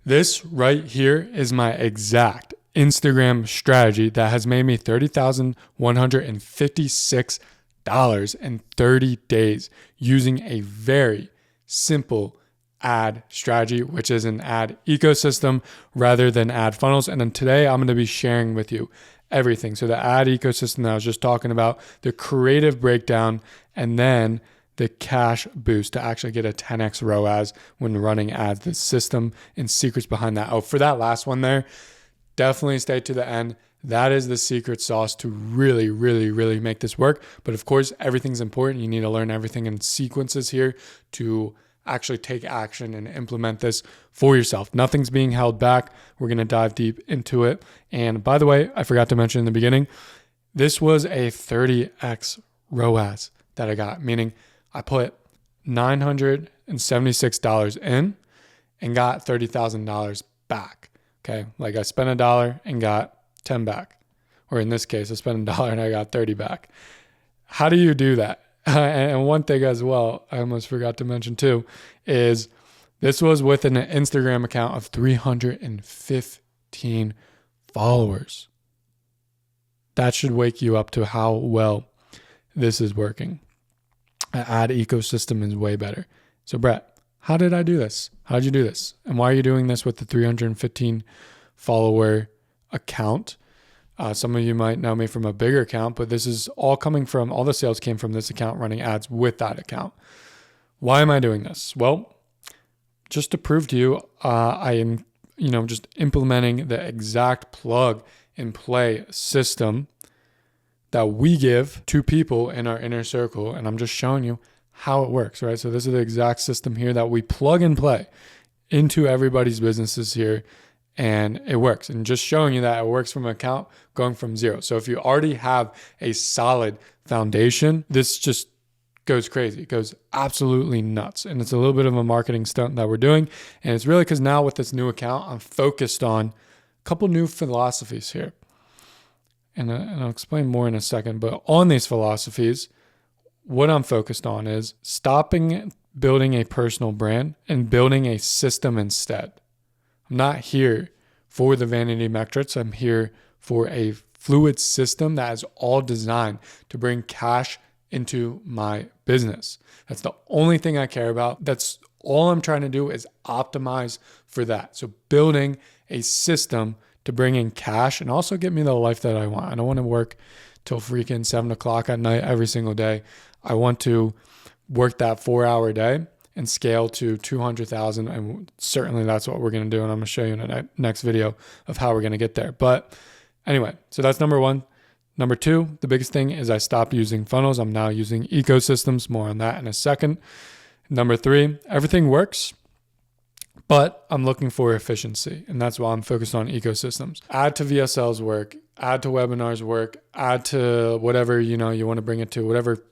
This right here is my exact Instagram strategy that has made me $30,156 in 30 days using a very simple ad strategy, which is an ad ecosystem rather than ad funnels. And then today I'm going to be sharing with you everything. So the ad ecosystem that I was just talking about, the creative breakdown, and then the cash boost to actually get a 10x ROAS when running ads, the system and secrets behind that. Oh, for that last one there, definitely stay to the end. That is the secret sauce to really, really, really make this work. But of course, everything's important. You need to learn everything in sequences here to actually take action and implement this for yourself. Nothing's being held back. We're going to dive deep into it. And by the way, I forgot to mention in the beginning, this was a 30x ROAS that I got, meaning I put $976 in and got $30,000 back. Okay. Like I spent $1 and got 10 back. Or in this case, I spent $1 and I got 30 back. How do you do that? And one thing as well, I almost forgot to mention too, is this was with an Instagram account of 315 followers. That should wake you up to how well this is working. An ad ecosystem is way better. So Brett, how did I do this? How did you do this? And why are you doing this with the 315 follower account? Some of you might know me from a bigger account, but this is all the sales came from this account running ads with that account. Why am I doing this? Well, just to prove to you, I am, just implementing the exact plug and play system that we give to people in our inner circle. And I'm just showing you how it works, right? So this is the exact system here that we plug and play into everybody's businesses here. And it works. And just showing you that it works from an account going from zero. So if you already have a solid foundation, this just goes crazy. It goes absolutely nuts. And it's a little bit of a marketing stunt that we're doing. And it's really because now with this new account, I'm focused on a couple new philosophies here. And I'll explain more in a second. But on these philosophies, what I'm focused on is stopping building a personal brand and building a system instead. I'm not here for the vanity metrics. I'm here for a fluid system that is all designed to bring cash into my business. That's the only thing I care about. That's all I'm trying to do is optimize for that. So building a system to bring in cash and also get me the life that I want. I don't want to work till freaking 7 o'clock at night every single day. I want to work that 4-hour day and scale to 200,000. And certainly that's what we're going to do. And I'm going to show you in the next video of how we're going to get there. But anyway, so that's number one. Number two, the biggest thing is I stopped using funnels. I'm now using ecosystems. More on that in a second. Number three, everything works, but I'm looking for efficiency. And that's why I'm focused on ecosystems. Add to VSLs work, add to webinars work, add to whatever, you want to bring it to, whatever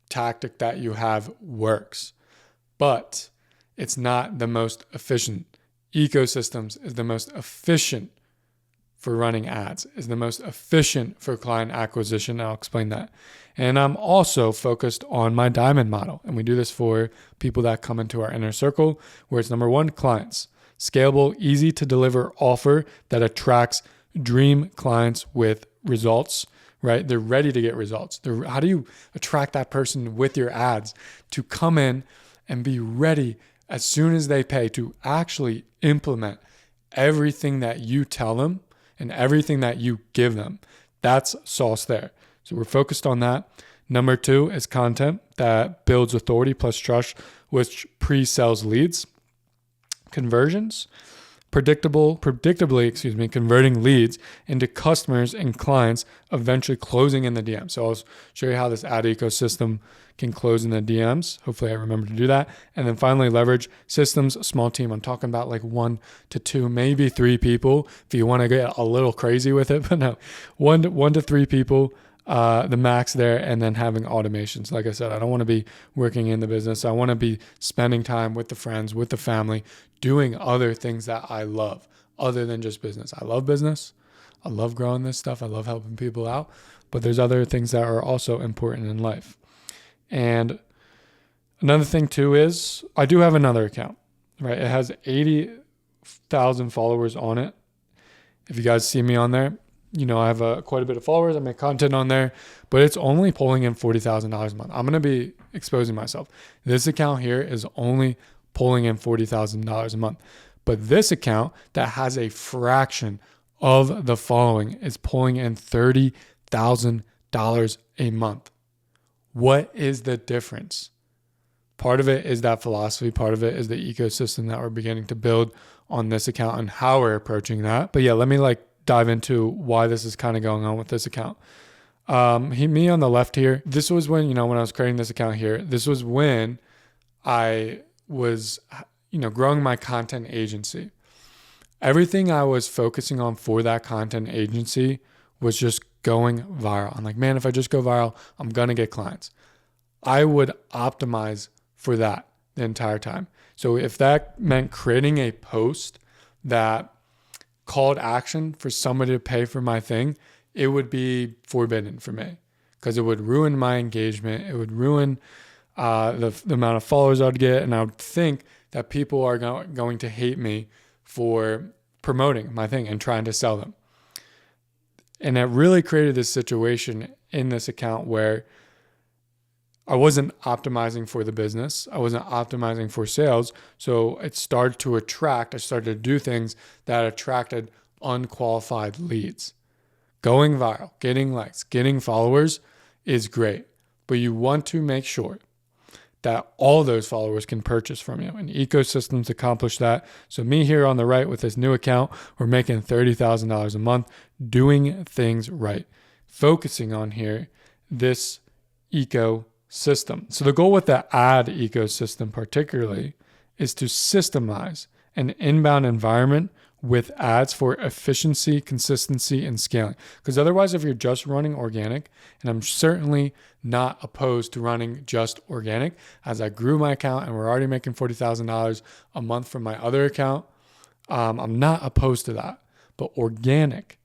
tactic that you have works. But it's not the most efficient. Ecosystems is the most efficient for running ads, is the most efficient for client acquisition. I'll explain that. And I'm also focused on my diamond model. And we do this for people that come into our inner circle, where it's number one, clients. Scalable, easy to deliver offer that attracts dream clients with results, right? They're ready to get results. How do you attract that person with your ads to come in and be ready as soon as they pay to actually implement everything that you tell them and everything that you give them? That's sauce there. So we're focused on that. Number two is content that builds authority plus trust, which pre-sells leads. Conversions, predictably, converting leads into customers and clients, eventually closing in the DM. So I'll show you how this ad ecosystem can close in the DMs. Hopefully I remember to do that. And then finally, leverage systems, small team. I'm talking about like 1 to 2, maybe 3 people if you want to get a little crazy with it, but no, 1 to 3 people, the max there, and then having automations. Like I said, I don't want to be working in the business. I want to be spending time with the friends, with the family, doing other things that I love other than just business. I love business. I love growing this stuff. I love helping people out, but there's other things that are also important in life. And another thing too is I do have another account, right? It has 2,000 followers on it. If you guys see me on there, I have quite a bit of followers. I make content on there, but it's only pulling in $40,000 a month. I'm going to be exposing myself. This account here is only pulling in $40,000 a month. But this account that has a fraction of the following is pulling in $30,000 a month. What is the difference? Part of it is that philosophy. Part of it is the ecosystem that we're beginning to build on this account and how we're approaching that. But yeah, let me dive into why this is kind of going on with this account. Me on the left here, this was when, when I was creating this account here, this was when I was, growing my content agency. Everything I was focusing on for that content agency was just going viral. I'm like, man, if I just go viral, I'm going to get clients. I would optimize for that the entire time. So if that meant creating a post that called action for somebody to pay for my thing, it would be forbidden for me because it would ruin my engagement. It would ruin the amount of followers I'd get. And I would think that people are going to hate me for promoting my thing and trying to sell them. And it really created this situation in this account where I wasn't optimizing for the business. I wasn't optimizing for sales. So it started to attract, I started to do things that attracted unqualified leads. Going viral, getting likes, getting followers is great, but you want to make sure that all those followers can purchase from you, and ecosystems accomplish that. So me here on the right with this new account, we're making $30,000 a month, doing things right, focusing on here this ecosystem. So the goal with the ad ecosystem particularly is to systemize an inbound environment with ads for efficiency, consistency, and scaling. Because otherwise, if you're just running organic, and I'm certainly not opposed to running just organic, as I grew my account and we're already making $40,000 a month from my other account, I'm not opposed to that. But organic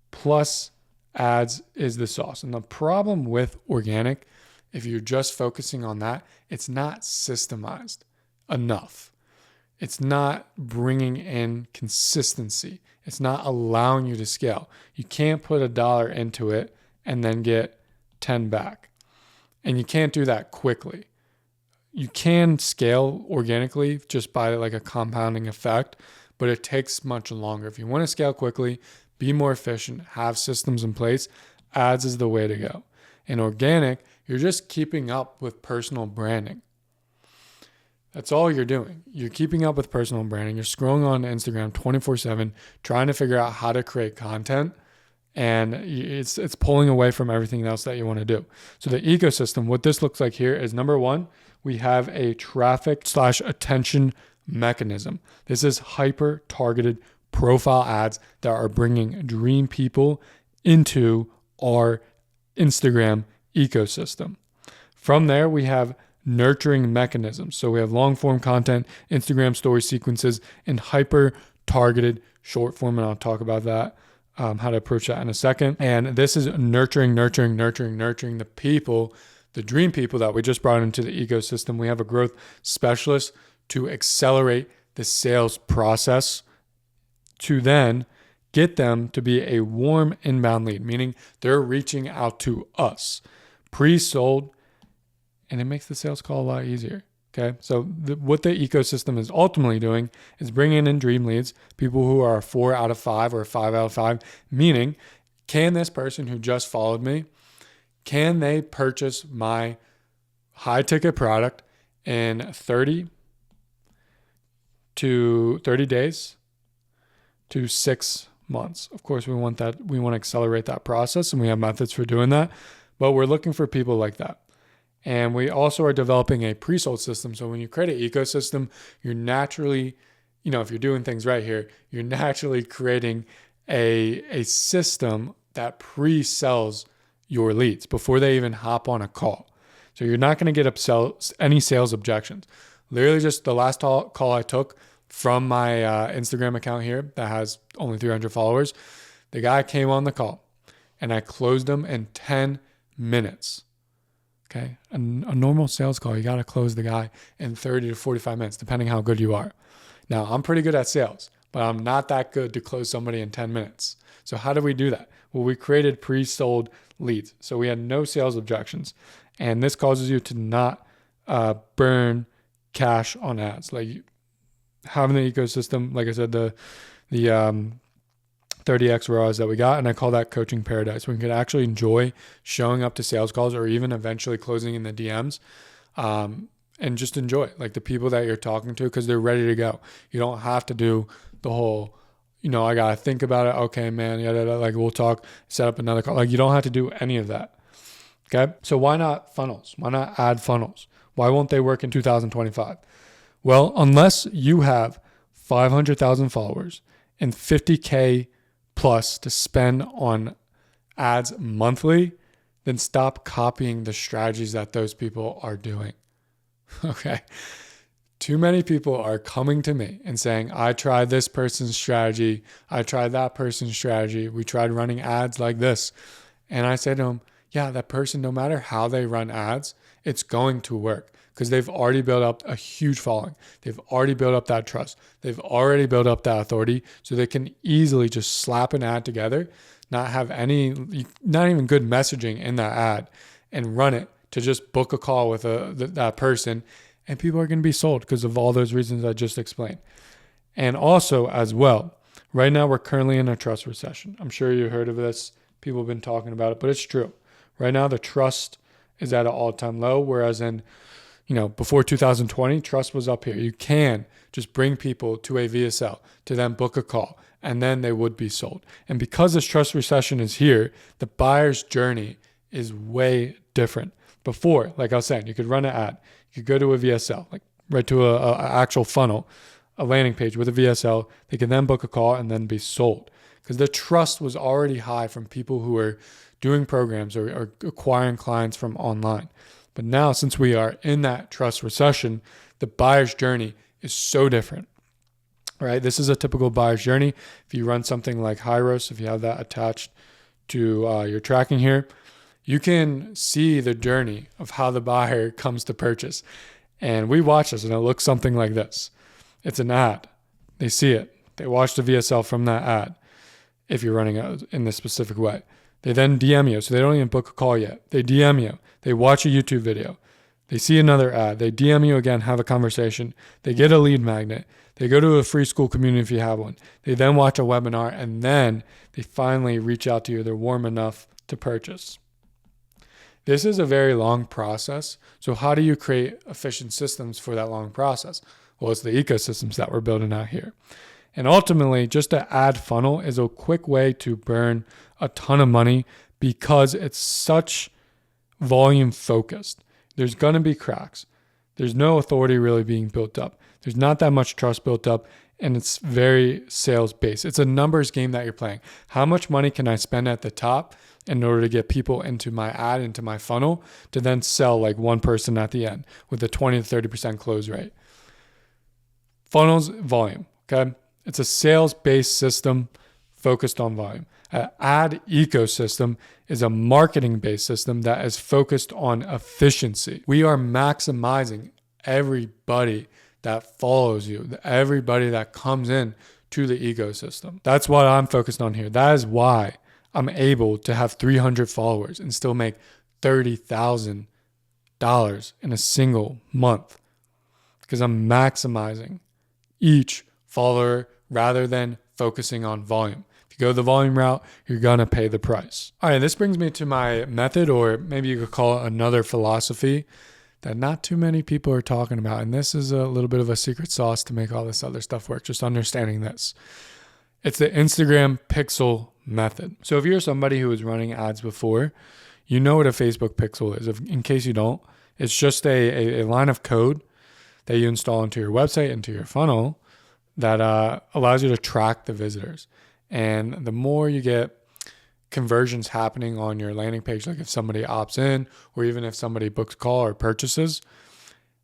plus ads is the sauce. And the problem with organic, if you're just focusing on that, it's not systemized enough. It's not bringing in consistency. It's not allowing you to scale. You can't put $1 into it and then get 10 back. And you can't do that quickly. You can scale organically just by a compounding effect, but it takes much longer. If you want to scale quickly, be more efficient, have systems in place, ads is the way to go. In organic, you're just keeping up with personal branding. That's all you're doing. You're keeping up with personal branding. You're scrolling on Instagram 24/7, trying to figure out how to create content, and it's pulling away from everything else that you want to do. So the ecosystem, what this looks like here is number one, we have a traffic/attention mechanism. This is hyper-targeted profile ads that are bringing dream people into our Instagram ecosystem. From there, we have nurturing mechanisms. So we have long form content, Instagram story sequences, and hyper targeted short form. And I'll talk about that, how to approach that in a second. And this is nurturing the people, the dream people that we just brought into the ecosystem. We have a growth specialist to accelerate the sales process to then get them to be a warm inbound lead, meaning they're reaching out to us pre-sold, and it makes the sales call a lot easier. Okay. So what the ecosystem is ultimately doing is bringing in dream leads, people who are a 4 out of 5 or a 5 out of 5, meaning can this person who just followed me, can they purchase my high ticket product in 30 days to 6 months? Of course, we want that. We want to accelerate that process, and we have methods for doing that, but we're looking for people like that. And we also are developing a pre-sold system. So when you create an ecosystem, you're naturally, if you're doing things right here, you're naturally creating a system that pre-sells your leads before they even hop on a call. So you're not going to get any sales objections. Literally just the last call I took from my Instagram account here that has only 300 followers, the guy came on the call and I closed him in 10 minutes. Okay. A normal sales call, you got to close the guy in 30 to 45 minutes, depending how good you are. Now, I'm pretty good at sales, but I'm not that good to close somebody in 10 minutes. So how do we do that? Well, we created pre-sold leads. So we had no sales objections. And this causes you to not burn cash on ads. Like having the ecosystem, like I said, the 30x ROAS that we got, and I call that coaching paradise. We can actually enjoy showing up to sales calls or even eventually closing in the DMs, and just enjoy like the people that you're talking to because they're ready to go. You don't have to do the whole, I got to think about it. Okay, man, like we'll talk, set up another call. Like you don't have to do any of that. Okay. So why not funnels? Why not add funnels? Why won't they work in 2025? Well, unless you have 500,000 followers and 50K plus to spend on ads monthly, then stop copying the strategies that those people are doing. Okay. Too many people are coming to me and saying, I tried this person's strategy. I tried that person's strategy. We tried running ads like this. And I say to them, yeah, that person, no matter how they run ads, it's going to work because they've already built up a huge following. They've already built up that trust. They've already built up that authority. So they can easily just slap an ad together, not even good messaging in that ad, and run it to just book a call with that person. And people are going to be sold because of all those reasons I just explained. And also as well, right now we're currently in a trust recession. I'm sure you heard of this. People have been talking about it, but it's true. Right now the trust is at an all-time low, whereas in, before 2020, trust was up here. You can just bring people to a VSL to then book a call, and then they would be sold. And because this trust recession is here, the buyer's journey is way different. Before, like I was saying, you could run an ad. You could go to a VSL, like right to a actual funnel, a landing page with a VSL. They can then book a call and then be sold because the trust was already high from people who were doing programs or acquiring clients from online. But now, since we are in that trust recession, the buyer's journey is so different, right? This is a typical buyer's journey. If you run something like Hyros, if you have that attached to your tracking here, you can see the journey of how the buyer comes to purchase. And we watch this and it looks something like this. It's an ad. They see it. They watch the VSL from that ad if you're running it in this specific way. They then DM you. So they don't even book a call yet. They DM you. They watch a YouTube video. They see another ad. They DM you again, have a conversation. They get a lead magnet. They go to a free Skool community if you have one. They then watch a webinar and then they finally reach out to you. They're warm enough to purchase. This is a very long process. So how do you create efficient systems for that long process? Well, it's the ecosystems that we're building out here. And ultimately, just an ad funnel is a quick way to burn a ton of money because it's such volume focused. There's going to be cracks. There's no authority really being built up. There's not that much trust built up, and it's very sales based. It's a numbers game that you're playing. How much money can I spend at the top in order to get people into my ad, into my funnel, to then sell like one person at the end with a 20 to 30% close rate? Funnels, volume, okay? It's a sales-based system focused on volume. An ad ecosystem is a marketing-based system that is focused on efficiency. We are maximizing everybody that follows you, everybody that comes in to the ecosystem. That's what I'm focused on here. That is why I'm able to have 300 followers and still make $30,000 in a single month because I'm maximizing each follower rather than focusing on volume. If you go the volume route, you're going to pay the price. All right, this brings me to my method, or maybe you could call it another philosophy that not too many people are talking about. And this is a little bit of a secret sauce to make all this other stuff work, just understanding this. It's the Instagram pixel method. So if you're somebody who was running ads before, you know what a Facebook pixel is. In case you don't, it's just a line of code that you install into your website, into your funnel, that allows you to track the visitors. And the more you get conversions happening on your landing page, like if somebody opts in or even if somebody books a call or purchases,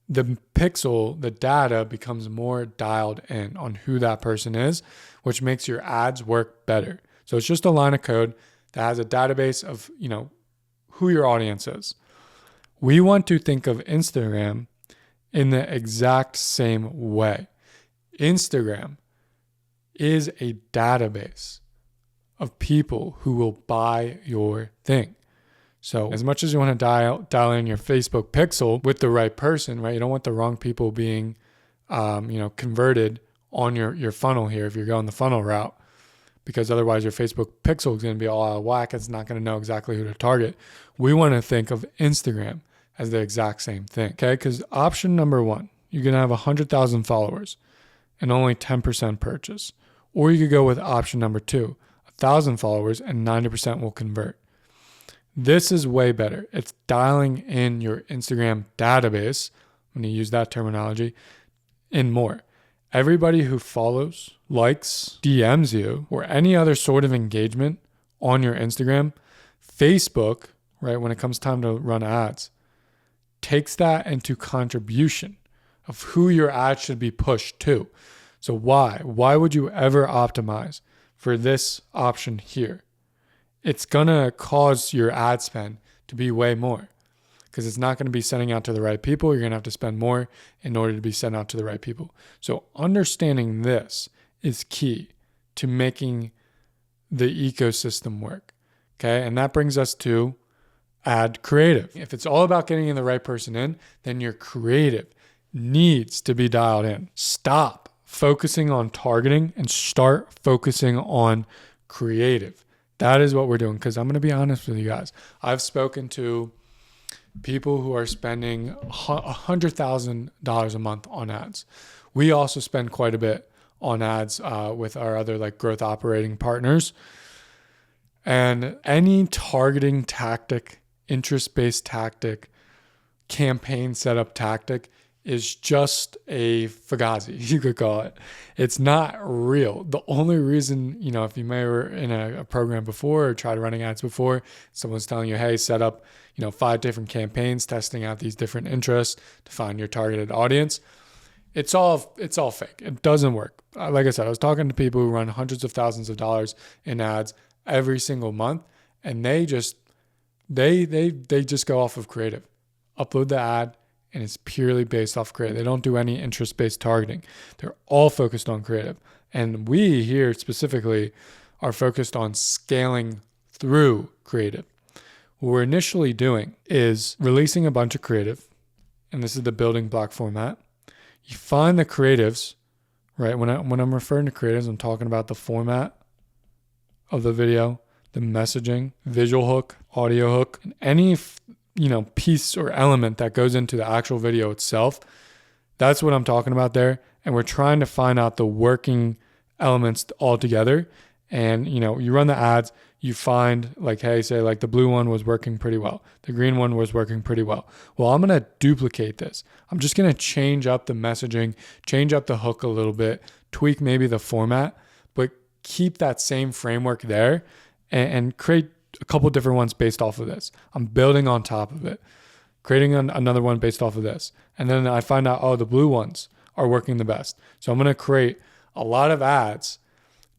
the pixel, the data becomes more dialed in on who that person is, which makes your ads work better. So it's just a line of code that has a database of, who your audience is. We want to think of Instagram in the exact same way. Instagram is a database of people who will buy your thing. So as much as you want to dial in your Facebook pixel with the right person, right? You don't want the wrong people being, converted on your funnel here if you're going the funnel route, because otherwise your Facebook pixel is going to be all out of whack. It's not going to know exactly who to target. We want to think of Instagram as the exact same thing, okay? Because option number one, you're going to have 100,000 followers and only 10% purchase. Or you could go with option number two, 1,000 followers and 90% will convert. This is way better. It's dialing in your Instagram database, when you use that terminology, in more. Everybody who follows, likes, DMs you, or any other sort of engagement on your Instagram, Facebook, right, when it comes time to run ads, takes that into contribution of who your ad should be pushed to. So why? Why would you ever optimize for this option here? It's going to cause your ad spend to be way more, because it's not going to be sending out to the right people. You're going to have to spend more in order to be sent out to the right people. So understanding this is key to making the ecosystem work. Okay. And that brings us to ad creative. If it's all about getting the right person in, then your creative needs to be dialed in. Stop focusing on targeting and start focusing on creative. That is what we're doing. Because I'm going to be honest with you guys. I've spoken to people who are spending $100,000 a month on ads. We also spend quite a bit on ads with our other growth operating partners. And any targeting tactic, interest-based tactic, campaign setup tactic is just a fugazi, you could call it. It's not real. The only reason, if you may were in a program before or tried running ads before, someone's telling you, hey, set up, 5 different campaigns, testing out these different interests to find your targeted audience. It's all fake. It doesn't work. Like I said, I was talking to people who run hundreds of thousands of dollars in ads every single month, and they just go off of creative. Upload the ad, and it's purely based off creative. They don't do any interest-based targeting. They're all focused on creative. And we here specifically are focused on scaling through creative. What we're initially doing is releasing a bunch of creative, and this is the building block format. You find the creatives, right? When I'm referring to creatives, I'm talking about the format of the video, the messaging, visual hook, audio hook, and any piece or element that goes into the actual video itself. That's what I'm talking about there. And we're trying to find out the working elements all together. And, you run the ads, you find hey, say the blue one was working pretty well. The green one was working pretty well. Well, I'm going to duplicate this. I'm just going to change up the messaging, change up the hook a little bit, tweak maybe the format, but keep that same framework there and create a couple different ones based off of this. I'm building on top of it, creating another one based off of this. And then I find out, the blue ones are working the best. So I'm going to create a lot of ads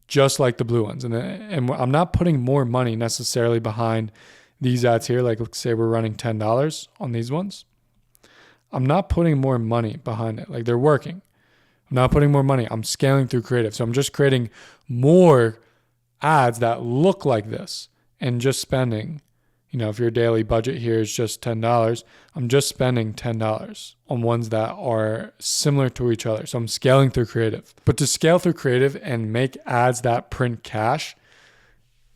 just like the blue ones. And I'm not putting more money necessarily behind these ads here. Let's say we're running $10 on these ones. I'm not putting more money behind it. They're working. I'm not putting more money. I'm scaling through creative. So I'm just creating more ads that look like this. And just spending, if your daily budget here is just $10, I'm just spending $10 on ones that are similar to each other. So I'm scaling through creative. But to scale through creative and make ads that print cash,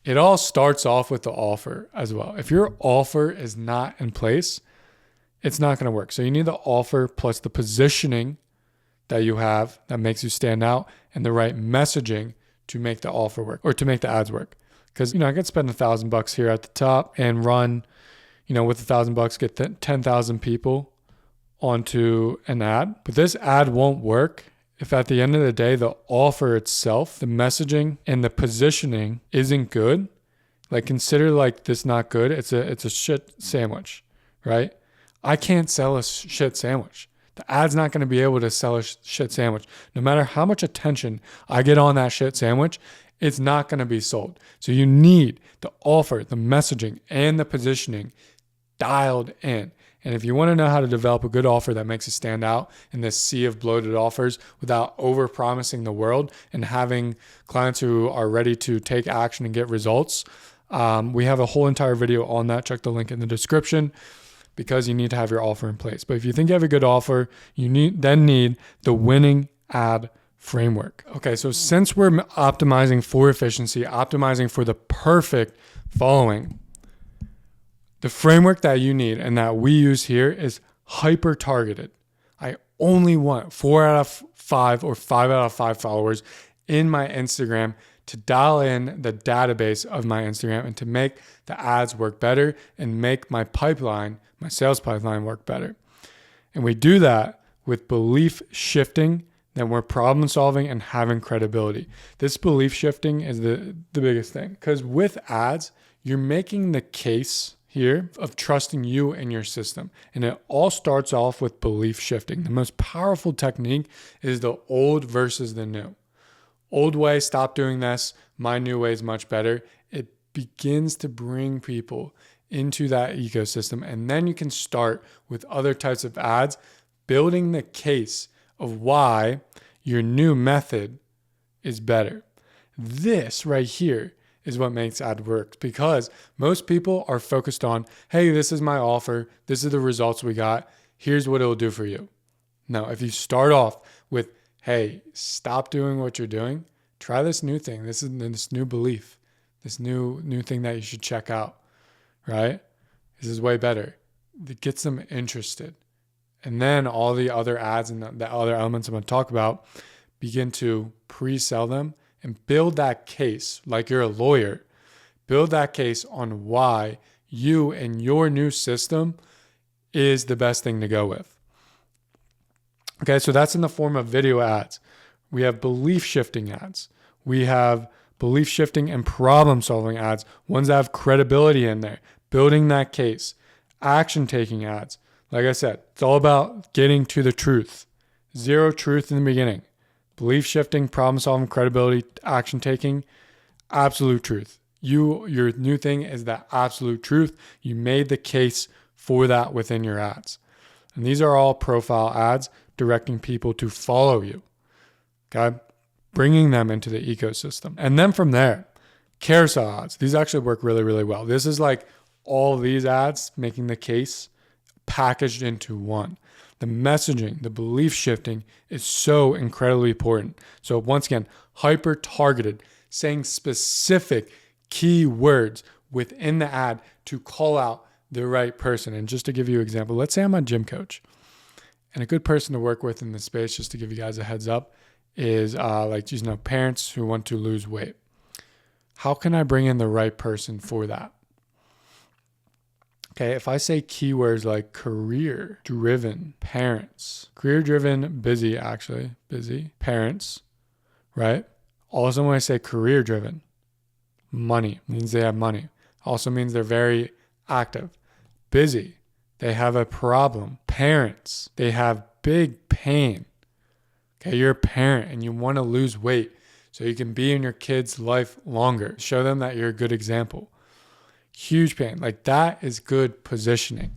it all starts off with the offer as well. If your offer is not in place, it's not going to work. So you need the offer plus the positioning that you have that makes you stand out and the right messaging to make the offer work or to make the ads work. Because, I could spend $1,000 here at the top and run, with $1,000, get 10,000 people onto an ad. But this ad won't work if at the end of the day, the offer itself, the messaging and the positioning isn't good. Consider this not good. It's a shit sandwich, right? I can't sell a shit sandwich. The ad's not going to be able to sell a shit sandwich. No matter how much attention I get on that shit sandwich, it's not going to be sold. So you need the offer, the messaging, and the positioning dialed in. And if you want to know how to develop a good offer that makes you stand out in this sea of bloated offers without over-promising the world and having clients who are ready to take action and get results, we have a whole entire video on that. Check the link in the description, because you need to have your offer in place. But if you think you have a good offer, you need the winning ad framework. Okay, so since we're optimizing for efficiency, optimizing for the perfect following, the framework that you need and that we use here is hyper targeted. I only want 4 out of 5 or 5 out of 5 followers in my Instagram to dial in the database of my Instagram and to make the ads work better and make my pipeline, my sales pipeline, work better. And we do that with belief shifting. Then we're problem solving and having credibility. This belief shifting is the biggest thing, because with ads, you're making the case here of trusting you and your system. And it all starts off with belief shifting. The most powerful technique is the old versus the new. Old way, stop doing this. My new way is much better. It begins to bring people into that ecosystem. And then you can start with other types of ads, building the case of why your new method is better. This right here is what makes ad work, because most people are focused on, hey, this is my offer. This is the results we got. Here's what it'll do for you. Now, if you start off with, hey, stop doing what you're doing, try this new thing. This is this new belief, this new thing that you should check out, right? This is way better. It gets them interested. And then all the other ads and the other elements I'm going to talk about, begin to pre-sell them and build that case like you're a lawyer. Build that case on why you and your new system is the best thing to go with. Okay, so that's in the form of video ads. We have belief shifting ads. We have belief shifting and problem solving ads, ones that have credibility in there, building that case. Action taking ads. Like I said, it's all about getting to the truth. Zero truth in the beginning. Belief shifting, problem solving, credibility, action taking, absolute truth. Your new thing is that absolute truth. You made the case for that within your ads. And these are all profile ads directing people to follow you. Okay? Bringing them into the ecosystem. And then from there, carousel ads. These actually work really, really well. This is like all these ads making the case packaged into one. The messaging, the belief shifting is so incredibly important. So once again, hyper targeted, saying specific key words within the ad to call out the right person. And just to give you an example, let's say I'm a gym coach, and a good person to work with in this space, just to give you guys a heads up, is parents who want to lose weight. How can I bring in the right person for that? Okay, if I say keywords like career-driven parents, career-driven, busy, parents, right? Also, when I say career-driven, money means they have money. Also means they're very active. Busy, they have a problem. Parents, they have big pain. Okay, you're a parent and you want to lose weight so you can be in your kid's life longer. Show them that you're a good example. Huge pain. Like that is good positioning.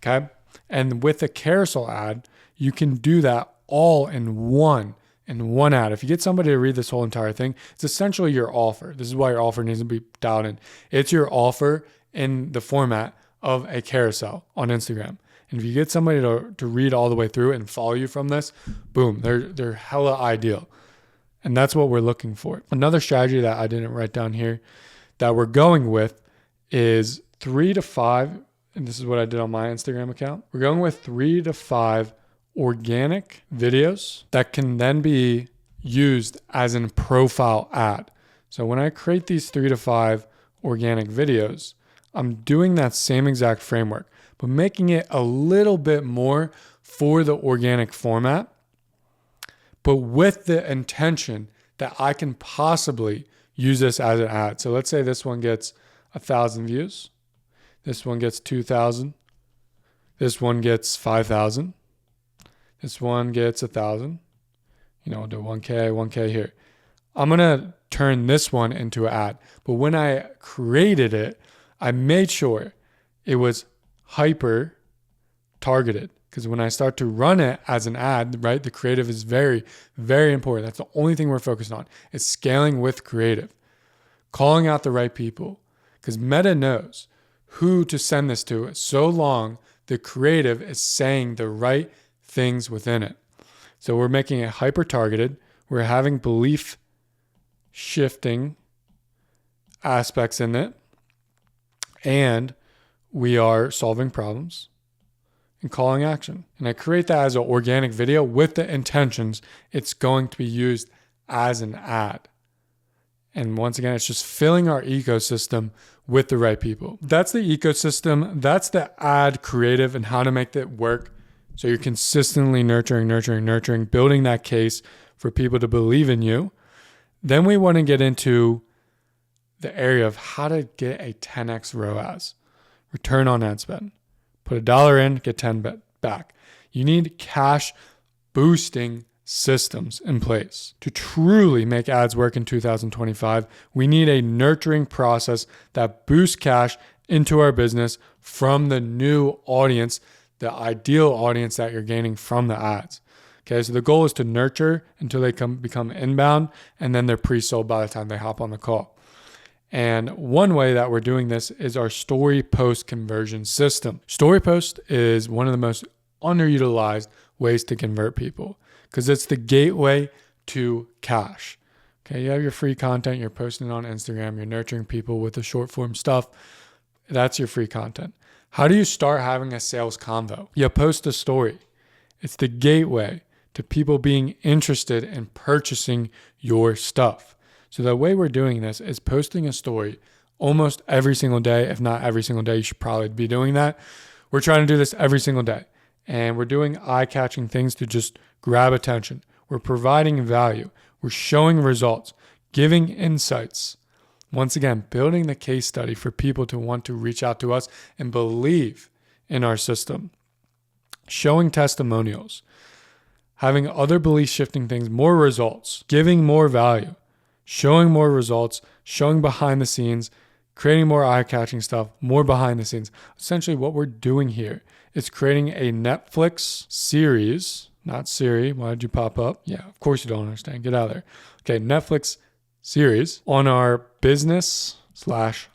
Okay. And with a carousel ad, you can do that all in one ad. If you get somebody to read this whole entire thing, it's essentially your offer. This is why your offer needs to be dialed in. It's your offer in the format of a carousel on Instagram. And if you get somebody to read all the way through and follow you from this, boom, they're hella ideal. And that's what we're looking for. Another strategy that I didn't write down here that we're going with is 3 to 5, and this is what I did on my Instagram account. We're going with 3 to 5 organic videos that can then be used as a profile ad. So when I create these 3 to 5 organic videos, I'm doing that same exact framework, but making it a little bit more for the organic format, but with the intention that I can possibly use this as an ad. So let's say this one gets 1,000 views. This one gets 2,000. This one gets 5,000. This one gets 1,000. I'll do 1K here. I'm going to turn this one into an ad. But when I created it, I made sure it was hyper targeted. Because when I start to run it as an ad, right, the creative is very, very important. That's the only thing we're focused on, is scaling with creative, calling out the right people. Because Meta knows who to send this to so long the creative is saying the right things within it. So we're making it hyper-targeted. We're having belief shifting aspects in it. And we are solving problems and calling action. And I create that as an organic video with the intentions it's going to be used as an ad. And once again, it's just filling our ecosystem with the right people. That's the ecosystem. That's the ad creative and how to make that work. So you're consistently nurturing, building that case for people to believe in you. Then we want to get into the area of how to get a 10x ROAS, return on ad spend. Put $1 in, get 10 back. You need cash boosting systems in place. To truly make ads work in 2025, we need a nurturing process that boosts cash into our business from the new audience, the ideal audience that you're gaining from the ads. Okay, so the goal is to nurture until they become inbound, and then they're pre-sold by the time they hop on the call. And one way that we're doing this is our story post conversion system. Story post is one of the most underutilized ways to convert people because it's the gateway to cash. Okay, you have your free content, you're posting it on Instagram, you're nurturing people with the short form stuff. That's your free content. How do you start having a sales convo? You post a story. It's the gateway to people being interested in purchasing your stuff. So the way we're doing this is posting a story almost every single day. If not every single day, you should probably be doing that. We're trying to do this every single day. And we're doing eye-catching things to just grab attention. We're providing value. We're showing results, giving insights. Once again, building the case study for people to want to reach out to us and believe in our system. Showing testimonials, having other belief-shifting things, more results, giving more value. Showing more results, showing behind the scenes, creating more eye-catching stuff, more behind the scenes. Essentially what we're doing here is creating a Netflix series, not Siri. Why did you pop up? Yeah, of course you don't understand. Get out of there. Okay, Netflix series on our business/life.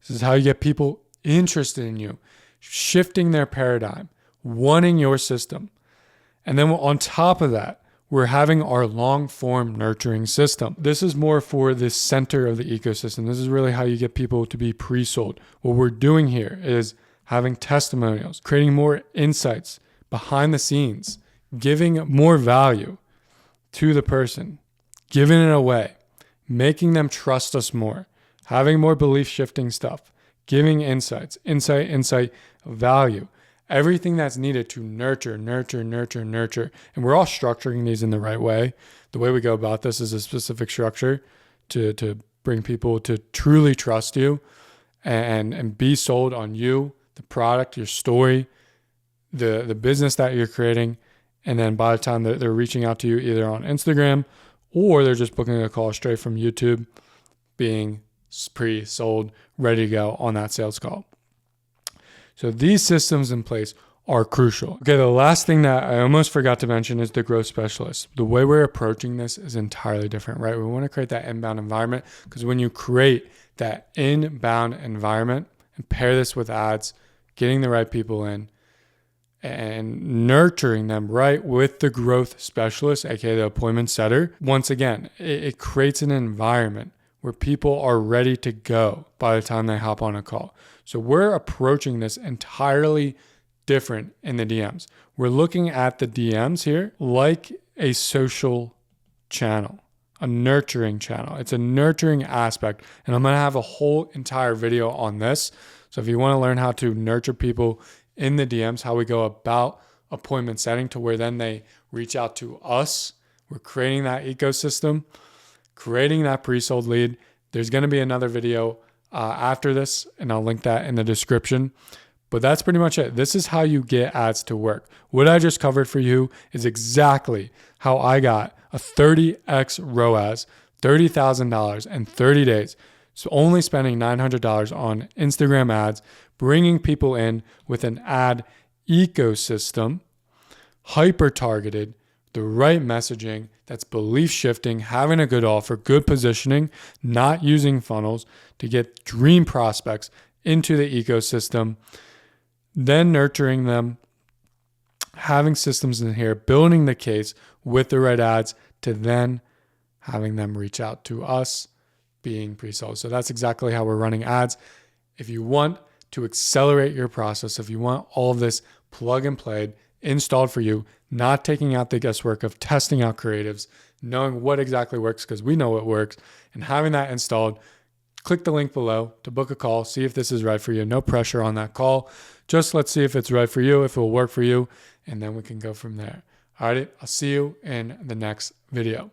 This is how you get people interested in you, shifting their paradigm, wanting your system. And then on top of that, we're having our long-form nurturing system. This is more for the center of the ecosystem. This is really how you get people to be pre-sold. What we're doing here is having testimonials, creating more insights behind the scenes, giving more value to the person, giving it away, making them trust us more, having more belief-shifting stuff, giving insight, value. Everything that's needed to nurture. And we're all structuring these in the right way. The way we go about this is a specific structure to bring people to truly trust you and be sold on you, the product, your story, the business that you're creating. And then by the time that they're reaching out to you either on Instagram or they're just booking a call straight from YouTube, being pre-sold, ready to go on that sales call. So these systems in place are crucial. Okay, the last thing that I almost forgot to mention is the growth specialist. The way we're approaching this is entirely different, right? We want to create that inbound environment because when you create that inbound environment and pair this with ads, getting the right people in and nurturing them right with the growth specialist, aka the appointment setter, once again, it creates an environment where people are ready to go by the time they hop on a call. So we're approaching this entirely different in the DMs. We're looking at the DMs here like a social channel, a nurturing channel. It's a nurturing aspect. And I'm going to have a whole entire video on this. So if you want to learn how to nurture people in the DMs, how we go about appointment setting to where then they reach out to us, we're creating that ecosystem, creating that pre-sold lead. There's going to be another video after this, and I'll link that in the description. But that's pretty much it. This is how you get ads to work. What I just covered for you is exactly how I got a 30x ROAS, $30,000 in 30 days. So only spending $900 on Instagram ads, bringing people in with an ad ecosystem, hyper targeted, the right messaging that's belief shifting, having a good offer, good positioning, not using funnels to get dream prospects into the ecosystem, then nurturing them, having systems in here, building the case with the right ads to then having them reach out to us being pre-sold. So that's exactly how we're running ads. If you want to accelerate your process, if you want all of this plug and played, installed for you, not taking out the guesswork of testing out creatives, knowing what exactly works because we know what works, and having that installed, click the link below to book a call, see if this is right for you. No pressure on that call. Just let's see if it's right for you, if it will work for you, and then we can go from there. All right, I'll see you in the next video.